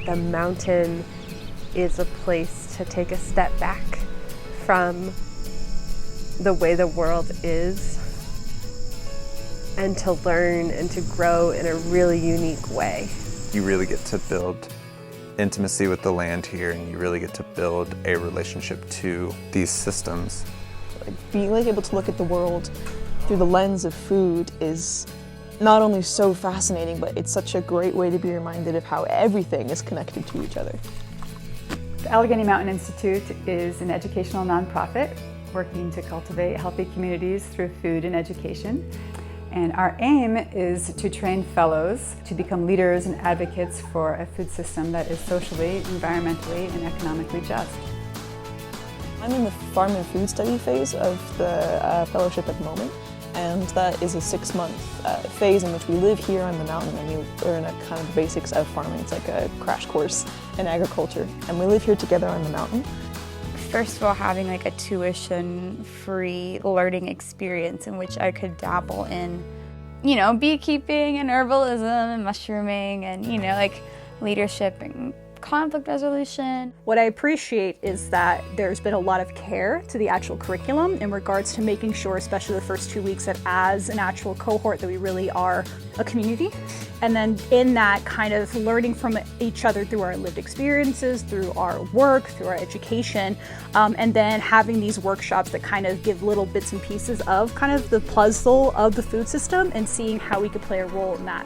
the mountain is a place to take a step back from the way the world is and to learn and to grow in a really unique way. You really get to build intimacy with the land here, and you really get to build a relationship to these systems. Being able to look at the world through the lens of food is not only so fascinating, but it's such a great way to be reminded of how everything is connected to each other. The Allegheny Mountain Institute is an educational nonprofit working to cultivate healthy communities through food and education. And our aim is to train fellows to become leaders and advocates for a food system that is socially, environmentally, and economically just. I'm in the farm and food study phase of the fellowship at the moment, and that is a 6-month phase in which we live here on the mountain and we learn a kind of the basics of farming. It's like a crash course in agriculture, and we live here together on the mountain. First of all, having like a tuition-free learning experience in which I could dabble in, you know, beekeeping and herbalism and mushrooming and, you know, like leadership and conflict resolution. What I appreciate is that there's been a lot of care to the actual curriculum in regards to making sure, especially the first 2 weeks, that as an actual cohort that we really are a community. And then in that kind of learning from each other through our lived experiences, through our work, through our education, and then having these workshops that kind of give little bits and pieces of kind of the puzzle of the food system and seeing how we could play a role in that.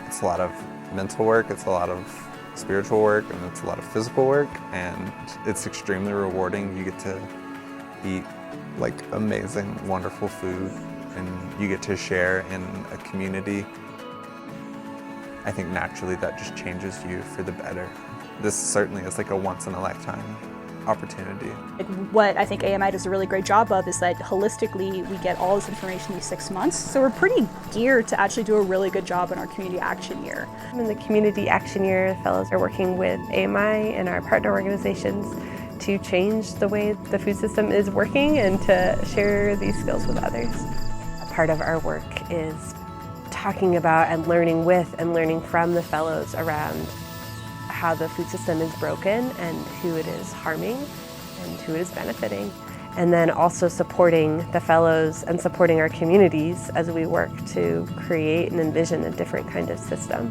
It's a lot of mental work, it's a lot of spiritual work, and it's a lot of physical work, and it's extremely rewarding. You get to eat like amazing, wonderful food, and you get to share in a community. I think naturally that just changes you for the better. This certainly is like a once-in-a-lifetime opportunity. What I think AMI does a really great job of is that holistically we get all this information these 6 months, so we're pretty geared to actually do a really good job in our community action year. In the community action year, the fellows are working with AMI and our partner organizations to change the way the food system is working and to share these skills with others. Part of our work is talking about and learning with and learning from the fellows around how the food system is broken and who it is harming and who it is benefiting. And then also supporting the fellows and supporting our communities as we work to create and envision a different kind of system.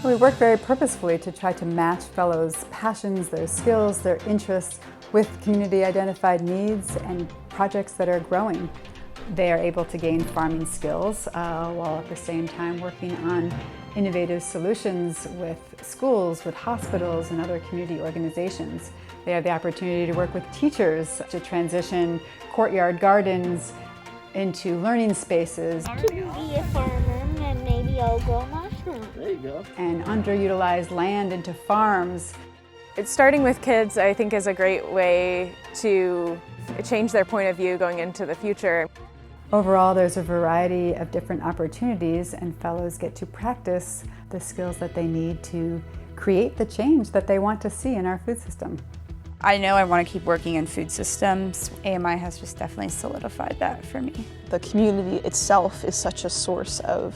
We work very purposefully to try to match fellows' passions, their skills, their interests with community-identified needs and projects that are growing. They are able to gain farming skills while at the same time working on innovative solutions with schools, with hospitals, and other community organizations. They have the opportunity to work with teachers to transition courtyard gardens into learning spaces. To be a farmer, and maybe I'll grow mushrooms. There you go. And underutilized land into farms. Starting with kids, I think, is a great way to change their point of view going into the future. Overall, there's a variety of different opportunities, and fellows get to practice the skills that they need to create the change that they want to see in our food system. I know I want to keep working in food systems. AMI has just definitely solidified that for me. The community itself is such a source of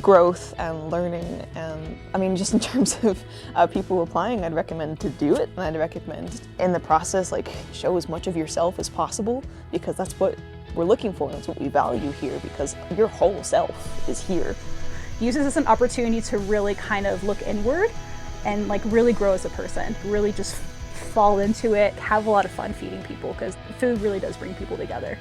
growth and learning, and I mean, just in terms of people applying, I'd recommend to do it, and I'd recommend in the process, like, show as much of yourself as possible, because that's what we're looking for, and that's what we value here, because your whole self is here. Use this as an opportunity to really kind of look inward and like really grow as a person, really just fall into it, have a lot of fun feeding people, because food really does bring people together.